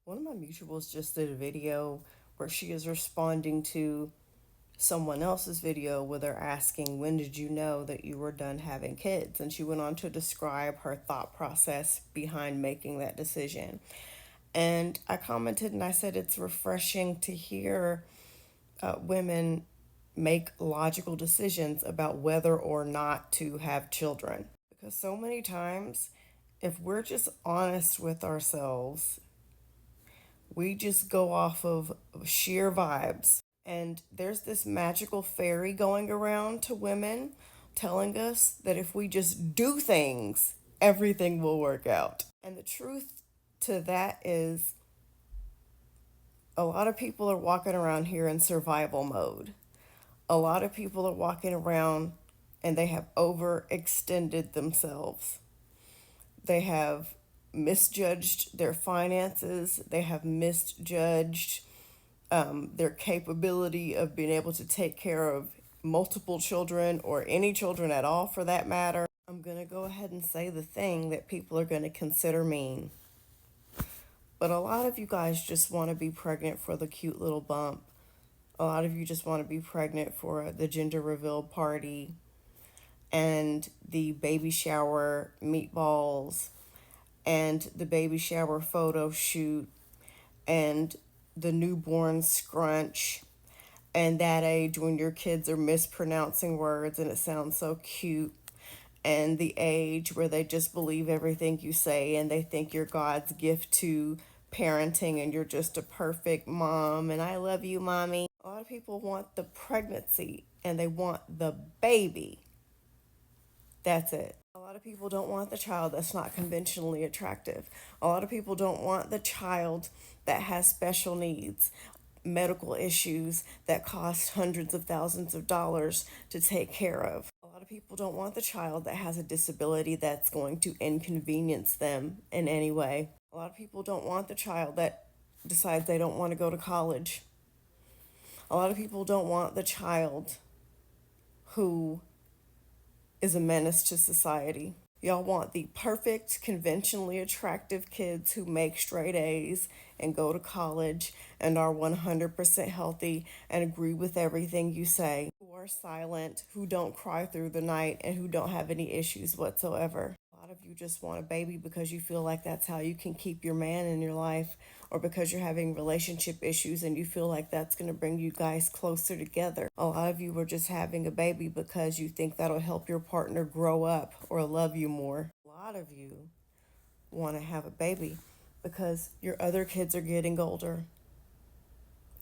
One of my mutuals just did a video where she is responding to someone else's video where they're asking, when did you know that you were done having kids? And she went on to describe her thought process behind making that decision. And I commented and I said, it's refreshing to hear women make logical decisions about whether or not to have children. Because so many times, if we're just honest with ourselves, we just go off of sheer vibes. And there's this magical fairy going around to women telling us that if we just do things, everything will work out. And the truth to that is, a lot of people are walking around here in survival mode. A lot of people are walking around and they have overextended themselves. They have misjudged their finances. They have misjudged their capability of being able to take care of multiple children or any children at all for that matter. I'm going to go ahead and say the thing that people are going to consider mean. But a lot of you guys just want to be pregnant for the cute little bump. A lot of you just want to be pregnant for the gender reveal party and the baby shower meatballs and the baby shower photo shoot and the newborn scrunch and that age when your kids are mispronouncing words and it sounds so cute, and the age where they just believe everything you say and they think you're God's gift to parenting and you're just a perfect mom and I love you, mommy. A lot of people want the pregnancy and they want the baby. That's it. A lot of people don't want the child that's not conventionally attractive. A lot of people don't want the child that has special needs, medical issues that cost hundreds of thousands of dollars to take care of. A lot of people don't want the child that has a disability that's going to inconvenience them in any way. A lot of people don't want the child that decides they don't want to go to college. A lot of people don't want the child who is a menace to society. Y'all want the perfect, conventionally attractive kids who make straight A's and go to college and are 100% healthy and agree with everything you say, who are silent, who don't cry through the night, and who don't have any issues whatsoever. A lot of you just want a baby because you feel like that's how you can keep your man in your life, or because you're having relationship issues and you feel like that's going to bring you guys closer together. A lot of you are just having a baby because you think that'll help your partner grow up or love you more. A lot of you want to have a baby because your other kids are getting older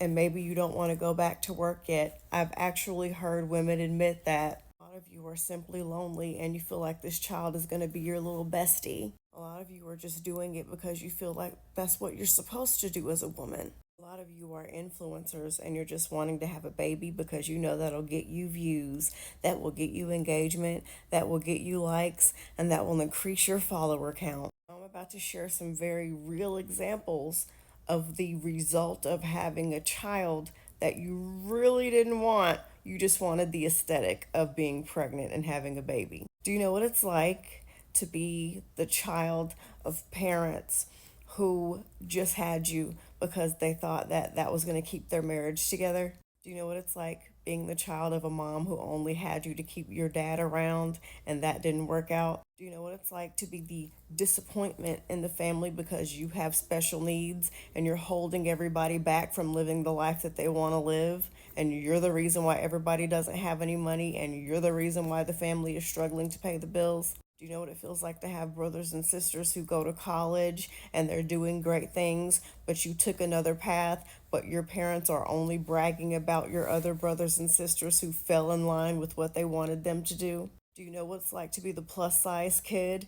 and maybe you don't want to go back to work yet. I've actually heard women admit that. A lot of you are simply lonely and you feel like this child is going to be your little bestie. A lot of you are just doing it because you feel like that's what you're supposed to do as a woman. A lot of you are influencers and you're just wanting to have a baby because you know that'll get you views, that will get you engagement, that will get you likes, and that will increase your follower count. I'm about to share some very real examples of the result of having a child that you really didn't want. You just wanted the aesthetic of being pregnant and having a baby. Do you know what it's like to be the child of parents who just had you because they thought that that was going to keep their marriage together? Do you know what it's like being the child of a mom who only had you to keep your dad around and that didn't work out? Do you know what it's like to be the disappointment in the family because you have special needs and you're holding everybody back from living the life that they want to live? And you're the reason why everybody doesn't have any money and you're the reason why the family is struggling to pay the bills? Do you know what it feels like to have brothers and sisters who go to college and they're doing great things, but you took another path, but your parents are only bragging about your other brothers and sisters who fell in line with what they wanted them to do? Do you know what it's like to be the plus size kid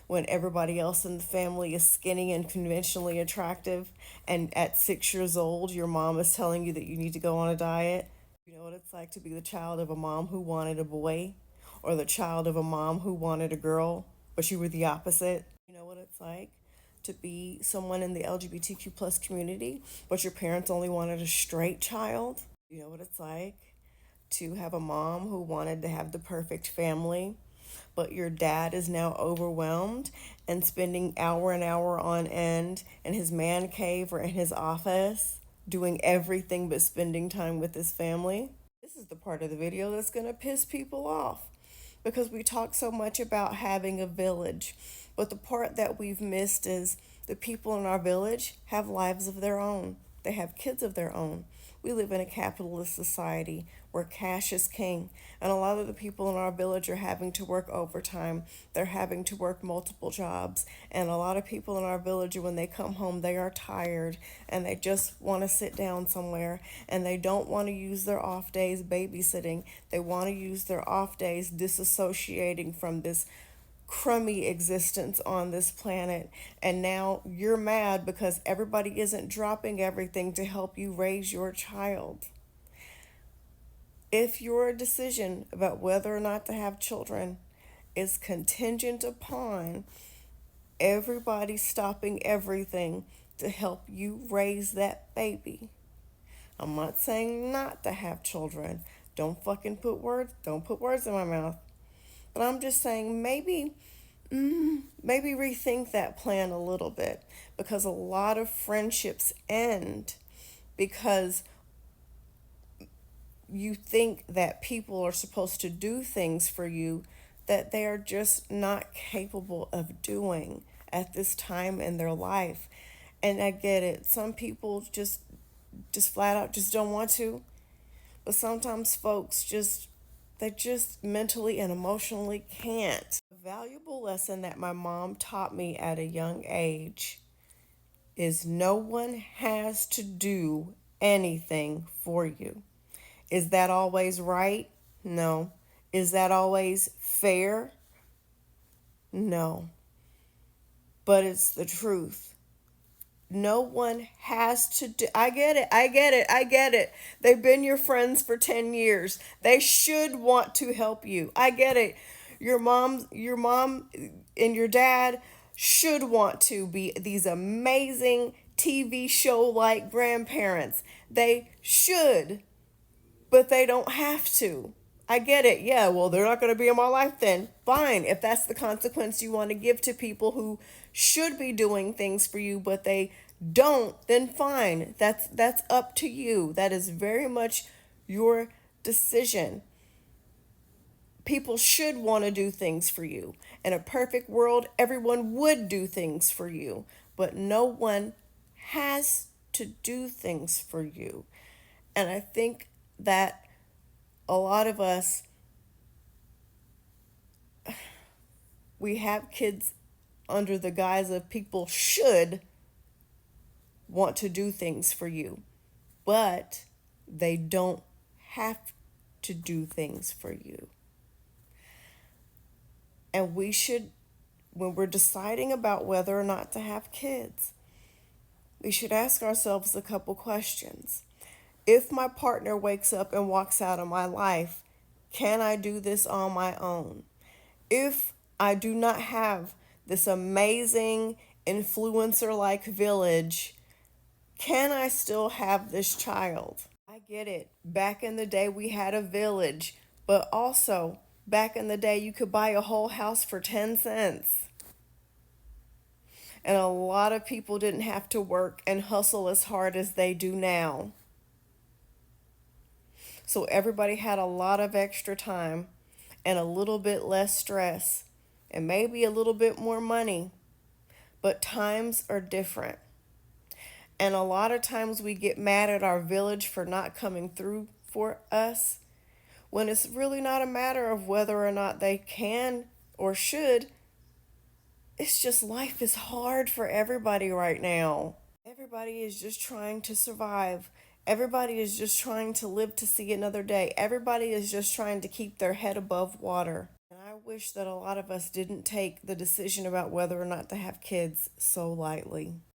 when everybody else in the family is skinny and conventionally attractive, and at 6 years old, your mom is telling you that you need to go on a diet? You know what it's like to be the child of a mom who wanted a boy, or the child of a mom who wanted a girl, but you were the opposite? You know what it's like to be someone in the LGBTQ plus community, but your parents only wanted a straight child? You know what it's like to have a mom who wanted to have the perfect family, but your dad is now overwhelmed and spending hour and hour on end in his man cave or in his office doing everything but spending time with his family. This is the part of the video that's going to piss people off because we talk so much about having a village. But the part that we've missed is the people in our village have lives of their own. They have kids of their own. We live in a capitalist society where cash is king. And a lot of the people in our village are having to work overtime. They're having to work multiple jobs. And a lot of people in our village, when they come home, they are tired and they just want to sit down somewhere. And they don't want to use their off days babysitting. They want to use their off days disassociating from this crummy existence on this planet. And now you're mad because everybody isn't dropping everything to help you raise your child. If your decision about whether or not to have children is contingent upon everybody stopping everything to help you raise that baby, I'm not saying not to have children. Don't put words in my mouth. But I'm just saying maybe rethink that plan a little bit, because a lot of friendships end because you think that people are supposed to do things for you that they are just not capable of doing at this time in their life. And I get it. Some people just flat out just don't want to. But sometimes folks they just mentally and emotionally can't. A valuable lesson that my mom taught me at a young age is no one has to do anything for you. Is that always right? No. Is that always fair? No. But it's the truth. No one has to do. I get it. They've been your friends for 10 years. They should want to help you. I get it. Your mom and your dad should want to be these amazing TV show like grandparents. They should, but they don't have to. I get it. Yeah, well, they're not going to be in my life then. Fine. If that's the consequence you want to give to people who should be doing things for you, but they don't, then fine. That's up to you. That is very much your decision. People should want to do things for you. In a perfect world, everyone would do things for you, but no one has to do things for you. And I think that a lot of us, we have kids under the guise of people should want to do things for you, but they don't have to do things for you. And we should, when we're deciding about whether or not to have kids, we should ask ourselves a couple questions. If my partner wakes up and walks out of my life, can I do this on my own? If I do not have this amazing influencer-like village, can I still have this child? I get it. Back in the day, we had a village, but also back in the day, you could buy a whole house for 10 cents. And a lot of people didn't have to work and hustle as hard as they do now. So everybody had a lot of extra time and a little bit less stress and maybe a little bit more money. But times are different. And a lot of times we get mad at our village for not coming through for us when it's really not a matter of whether or not they can or should. It's just life is hard for everybody right now. Everybody is just trying to survive. Everybody is just trying to live to see another day. Everybody is just trying to keep their head above water. And I wish that a lot of us didn't take the decision about whether or not to have kids so lightly.